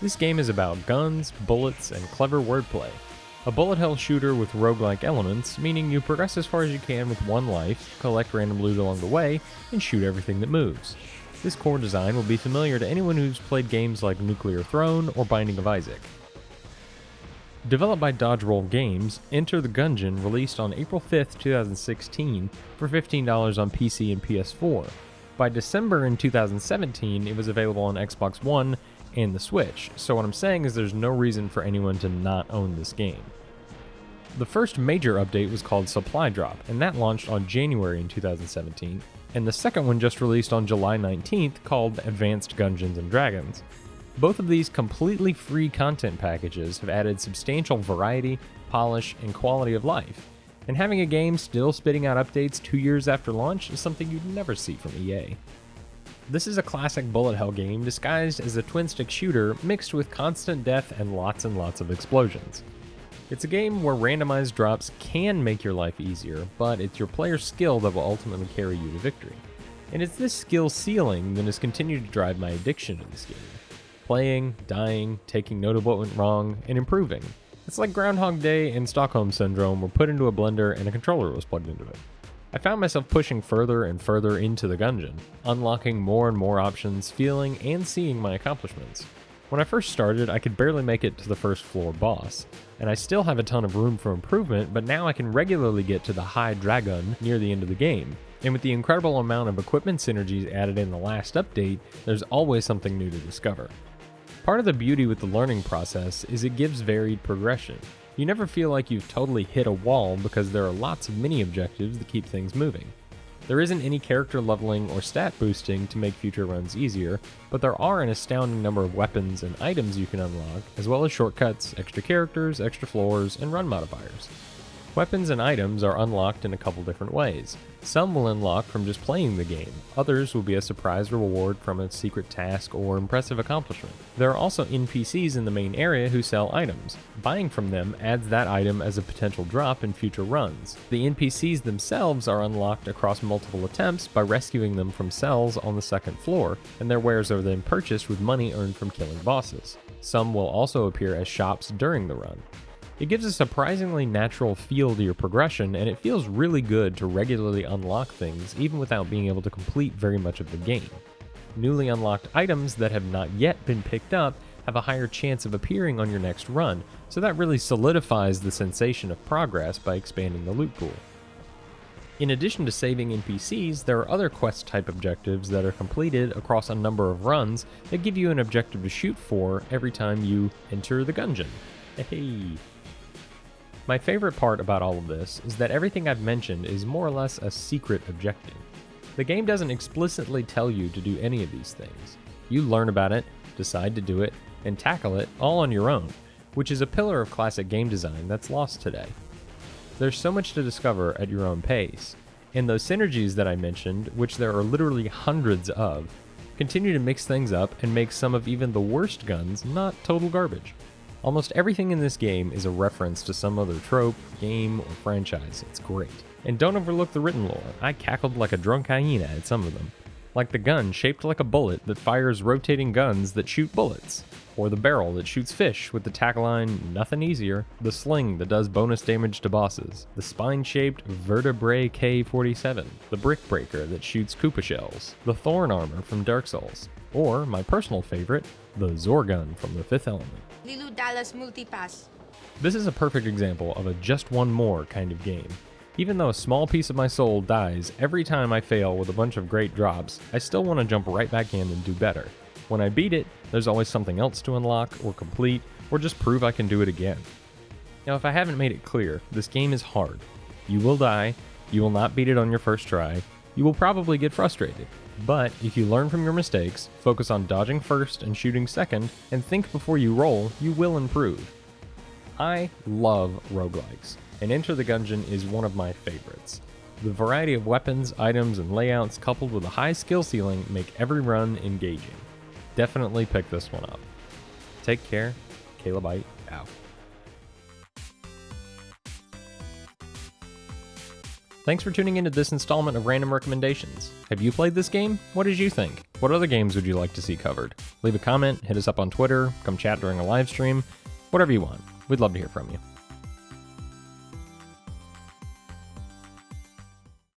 This game is about guns, bullets, and clever wordplay. A bullet hell shooter with roguelike elements, meaning you progress as far as you can with one life, collect random loot along the way, and shoot everything that moves. This core design will be familiar to anyone who's played games like Nuclear Throne or Binding of Isaac. Developed by Dodge Roll Games, Enter The Gungeon released on April 5th, 2016 for $15 on PC and PS4. By December in 2017, it was available on Xbox One and the Switch, so what I'm saying is there's no reason for anyone to not own this game. The first major update was called Supply Drop, and that launched on January in 2017, and the second one just released on July 19th called Advanced Gungeons & Dragons. Both of these completely free content packages have added substantial variety, polish, and quality of life, and having a game still spitting out updates 2 years after launch is something you'd never see from EA. This is a classic bullet hell game disguised as a twin-stick shooter mixed with constant death and lots of explosions. It's a game where randomized drops can make your life easier, but it's your player's skill that will ultimately carry you to victory. And it's this skill ceiling that has continued to drive my addiction to this game. Playing, dying, taking note of what went wrong, and improving. It's like Groundhog Day and Stockholm Syndrome were put into a blender and a controller was plugged into it. I found myself pushing further and further into the gungeon, unlocking more and more options, feeling and seeing my accomplishments. When I first started, I could barely make it to the first floor boss, and I still have a ton of room for improvement, but now I can regularly get to the high dragon near the end of the game. And with the incredible amount of equipment synergies added in the last update, there's always something new to discover. Part of the beauty with the learning process is it gives varied progression. You never feel like you've totally hit a wall because there are lots of mini objectives that keep things moving. There isn't any character leveling or stat boosting to make future runs easier, but there are an astounding number of weapons and items you can unlock, as well as shortcuts, extra characters, extra floors, and run modifiers. Weapons and items are unlocked in a couple different ways. Some will unlock from just playing the game, others will be a surprise reward from a secret task or impressive accomplishment. There are also NPCs in the main area who sell items. Buying from them adds that item as a potential drop in future runs. The NPCs themselves are unlocked across multiple attempts by rescuing them from cells on the second floor, and their wares are then purchased with money earned from killing bosses. Some will also appear as shops during the run. It gives a surprisingly natural feel to your progression, and it feels really good to regularly unlock things even without being able to complete very much of the game. Newly unlocked items that have not yet been picked up have a higher chance of appearing on your next run, so that really solidifies the sensation of progress by expanding the loot pool. In addition to saving NPCs, there are other quest-type objectives that are completed across a number of runs that give you an objective to shoot for every time you enter the gungeon. Hey! My favorite part about all of this is that everything I've mentioned is more or less a secret objective. The game doesn't explicitly tell you to do any of these things. You learn about it, decide to do it, and tackle it all on your own, which is a pillar of classic game design that's lost today. There's so much to discover at your own pace, and those synergies that I mentioned, which there are literally hundreds of, continue to mix things up and make some of even the worst guns not total garbage. Almost everything in this game is a reference to some other trope, game, or franchise. It's great. And don't overlook the written lore. I cackled like a drunk hyena at some of them. Like the gun shaped like a bullet that fires rotating guns that shoot bullets. Or the barrel that shoots fish with the tagline, "Nothing easier." The sling that does bonus damage to bosses. The spine-shaped Vertebrae K-47. The brick breaker that shoots Koopa shells. The thorn armor from Dark Souls. Or, my personal favorite, the Zorgun from The Fifth Element. Lilu Dallas Multipass. This is a perfect example of a just one more kind of game. Even though a small piece of my soul dies every time I fail with a bunch of great drops, I still want to jump right back in and do better. When I beat it, there's always something else to unlock or complete, or just prove I can do it again. Now, if I haven't made it clear, this game is hard. You will die, you will not beat it on your first try, you will probably get frustrated. But if you learn from your mistakes, focus on dodging first and shooting second, and think before you roll, you will improve. I love roguelikes, and Enter the Gungeon is one of my favorites. The variety of weapons, items, and layouts coupled with a high skill ceiling make every run engaging. Definitely pick this one up. Take care, Calebite out. Thanks for tuning into this installment of Random Recommendations. Have you played this game? What did you think? What other games would you like to see covered? Leave a comment, hit us up on Twitter, come chat during a live stream, whatever you want. We'd love to hear from you.